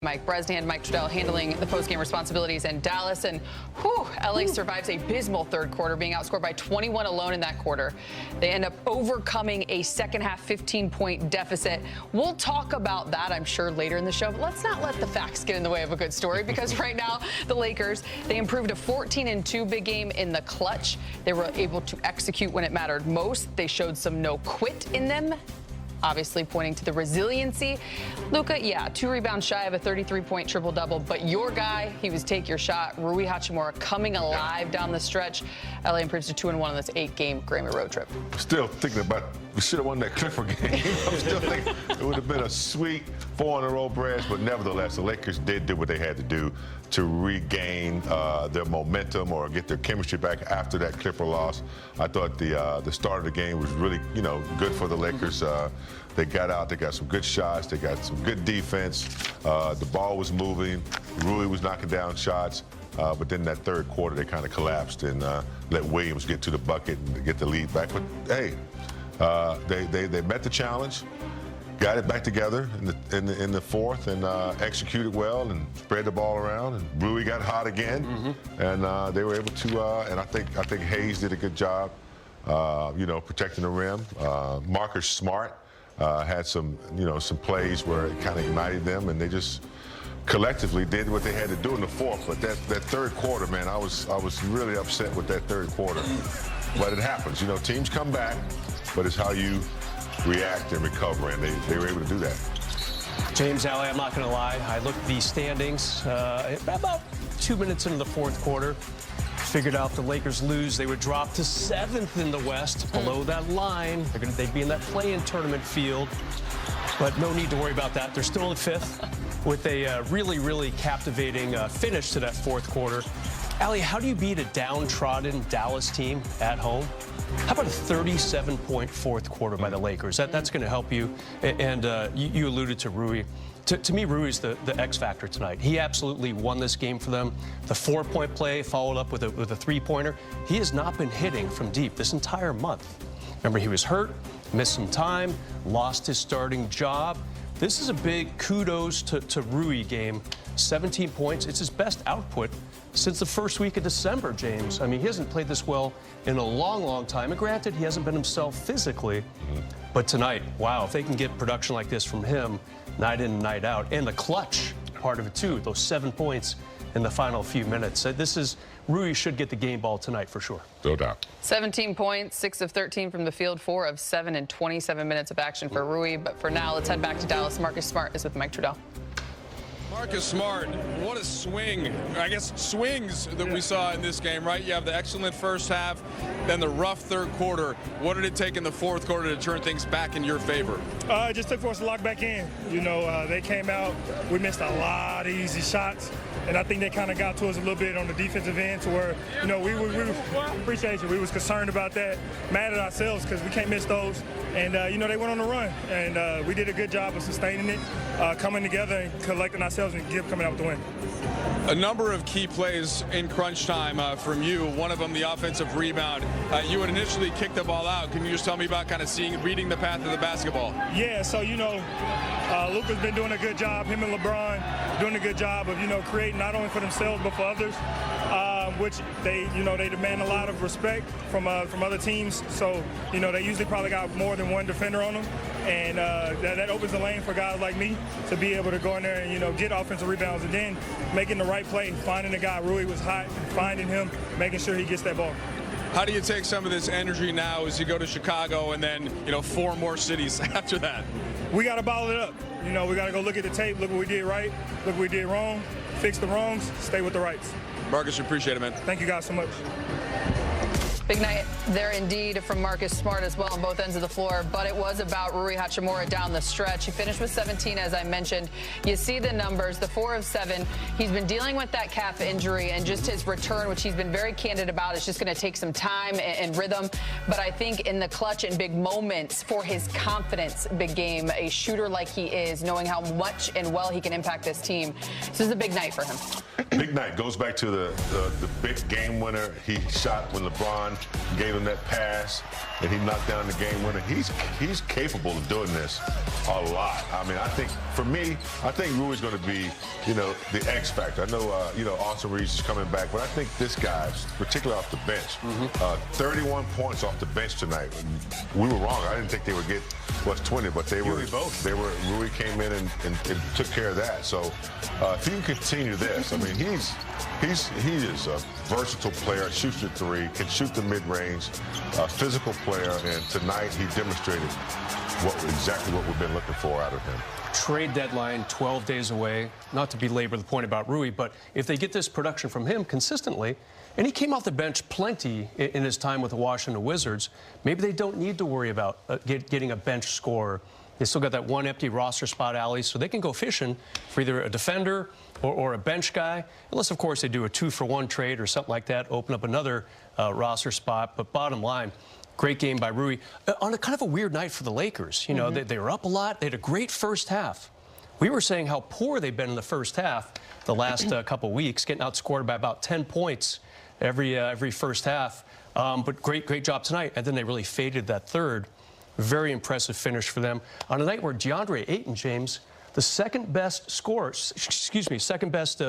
Mike Bresnan, Mike Trudell handling the postgame responsibilities in Dallas. And LA survives a abysmal third quarter, being outscored by 21 alone in that quarter. They end up overcoming a second half 15-point deficit. We'll talk about that, I'm sure, later in the show. But let's not let the facts get in the way of a good story, because right now the Lakers, they improved a 14-2 big game in the clutch. They were able to execute when it mattered most. They showed some no quit in them, obviously pointing to the resiliency. Luka, 2 rebounds shy of a 33-point triple-double, but your guy, he was take your shot. Rui Hachimura coming alive down the stretch. LA improves to 2-1 on this 8-game Grammy road trip. Still thinking about, we should have won that Clifford game. I'm still thinking it would have been a sweet 4-in-a-row branch, but nevertheless, the Lakers did do what they had to do to regain their momentum or get their chemistry back after that Clipper loss. I thought the start of the game was really, good for the Lakers. They got out, they got some good shots, they got some good defense. The ball was moving, Rui was knocking down shots, but then that third quarter they kind of collapsed and let Williams get to the bucket and get the lead back. But hey, they met the challenge, got it back together in the fourth, and executed well and spread the ball around. And Rui got hot again, and they were able to. And I think Hayes did a good job, protecting the rim. Marcus Smart had some plays where it kind of ignited them, and they just collectively did what they had to do in the fourth. But that third quarter, man, I was really upset with that third quarter. But it happens, teams come back, but it's how you react and recover, and they were able to do that. James, I'm not going to lie. I looked at the standings about 2 minutes into the fourth quarter. Figured out the Lakers lose. They would drop to 7th in the West, below that line. They'd be in that play-in tournament field. But no need to worry about that. They're still in 5th with a really, really captivating finish to that fourth quarter. Allie, how do you beat a downtrodden Dallas team at home? How about a 37-point fourth quarter by the Lakers? That's going to help you. And you alluded to Rui. To me, Rui is the X factor tonight. He absolutely won this game for them. The 4-point play followed up with a 3-pointer. He has not been hitting from deep this entire month. Remember, he was hurt, missed some time, lost his starting job. This is a big kudos to Rui game. 17 points. It's his best output since the first week of December, James. I mean, he hasn't played this well in a long, long time. And granted, he hasn't been himself physically. But tonight, wow, if they can get production like this from him, night in and night out, and the clutch part of it too, those 7 points in the final few minutes. Rui should get the game ball tonight for sure. No doubt. 17 points, 6 of 13 from the field, 4 of 7 in 27 minutes of action for Rui. But for now, let's head back to Dallas. Marcus Smart is with Mike Trudell. Marcus Smart, what a swing, swings that we saw in this game, right? You have the excellent first half, then the rough third quarter. What did it take in the fourth quarter to turn things back in your favor? It just took for us to lock back in. They came out, we missed a lot of easy shots, and I think they kind of got to us a little bit on the defensive end to where, we appreciate you. We was concerned about that, mad at ourselves because we can't miss those. And, they went on the run, and we did a good job of sustaining it, coming together and collecting ourselves and coming out with the win. A number of key plays in crunch time from you. One of them, the offensive rebound. You had initially kicked the ball out. Can you just tell me about kind of reading the path of the basketball? Yeah, so, Luka's been doing a good job. Him and LeBron doing a good job of, creating not only for themselves but for others, which they demand a lot of respect from other teams. So, they usually probably got more than one defender on them. And that opens the lane for guys like me to be able to go in there and, get offensive rebounds and then making the right play, finding the guy. Rui was hot, finding him, making sure he gets that ball. How do you take some of this energy now as you go to Chicago and then, 4 more cities after that? We got to bottle it up. We got to go look at the tape, look what we did right, look what we did wrong, fix the wrongs, stay with the rights. Marcus, appreciate it, man. Thank you guys so much. Big night there indeed from Marcus Smart as well on both ends of the floor, but it was about Rui Hachimura down the stretch. He finished with 17, as I mentioned. You see the numbers, the 4 of 7. He's been dealing with that calf injury, and just his return, which he's been very candid about, is just going to take some time and rhythm. But I think in the clutch and big moments for his confidence, big game, a shooter like he is, knowing how much and well he can impact this team. This is a big night for him. Big night. Goes back to the big game winner he shot when LeBron gave him that pass, and he knocked down the game winner. He's capable of doing this a lot. I mean, I think, for me, I think Rui's going to be, the X factor. I know, Austin Reeves is coming back, but I think this guy, particularly off the bench, 31 points off the bench tonight. We were wrong. I didn't think they would get plus 20, but they were both. Rui came in and took care of that. So if he can continue this, I mean, he is a versatile player, shoots the three, can shoot the mid-range, physical player, and tonight he demonstrated exactly what we've been looking for out of him. Trade deadline 12 days away. Not to belabor the point about Rui, but if they get this production from him consistently, and he came off the bench plenty in his time with the Washington Wizards, maybe they don't need to worry about getting a bench scorer. They still got that one empty roster spot, alley, so they can go fishing for either a defender or a bench guy, unless, of course, they do a 2-for-1 trade or something like that, open up another roster spot. But bottom line, great game by Rui. On a kind of a weird night for the Lakers. You know, they were up a lot. They had a great first half. We were saying how poor they've been in the first half the last couple weeks, getting outscored by about 10 points every first half. But great job tonight. And then they really faded that third. Very impressive finish for them on a night where DeAndre Ayton, James, the second best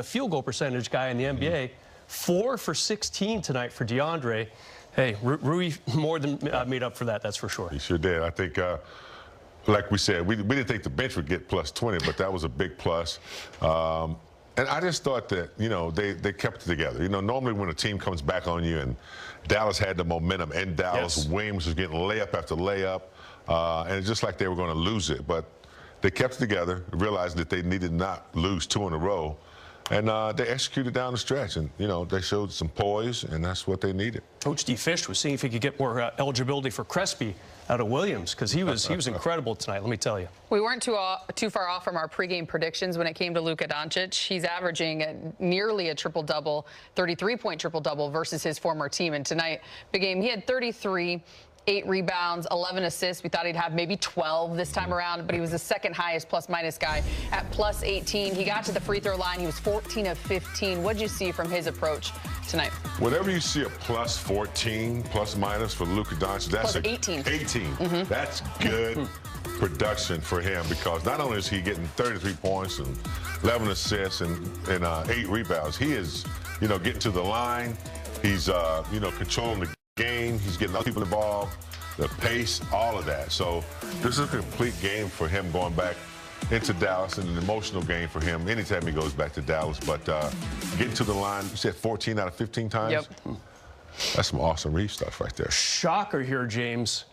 field goal percentage guy in the NBA, 4 for 16 tonight for DeAndre. Hey, Rui more than made up for that, that's for sure. He sure did. I think, like we said, we didn't think the bench would get plus 20, but that was a big plus. And I just thought that, they kept it together. Normally when a team comes back on you, and Dallas had the momentum in Dallas, yes. Williams was getting layup after layup, and it's just like they were going to lose it. But they kept it together, realized that they needed not lose 2 in a row, and they executed down the stretch. And, they showed some poise, and that's what they needed. Coach D. Fish was seeing if he could get more eligibility for Crespi out of Williams, because he was incredible tonight, let me tell you. We weren't too far off from our pregame predictions when it came to Luka Doncic. He's averaging nearly a triple-double, 33-point triple-double versus his former team. And tonight, big game, he had 33, 8 rebounds, 11 assists. We thought he'd have maybe 12 this time around, but he was the second highest plus-minus guy at plus 18. He got to the free throw line. He was 14 of 15. What did you see from his approach tonight? Whenever you see a plus 14, plus-minus for Luka Doncic, that's plus 18. 18. That's good production for him, because not only is he getting 33 points and 11 assists and 8 rebounds, he is, getting to the line. He's, controlling the game. He's getting other people involved, the pace, all of that. So this is a complete game for him going back into Dallas, and an emotional game for him anytime he goes back to Dallas. But getting to the line, you said 14 out of 15 times? Yep. That's some awesome Reeves stuff right there. Shocker here, James.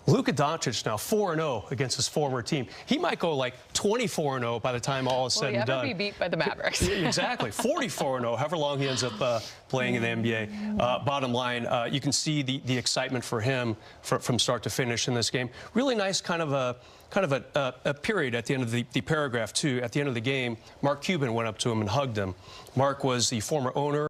Luka Doncic now 4-0 against his former team. He might go like 24-0 by the time all is said and done. Will he ever be beat by the Mavericks? Exactly. 44-0, however long he ends up playing in the NBA. Bottom line, you can see the excitement for him from start to finish in this game. Really nice kind of a period at the end of the paragraph, too. At the end of the game, Mark Cuban went up to him and hugged him. Mark was the former owner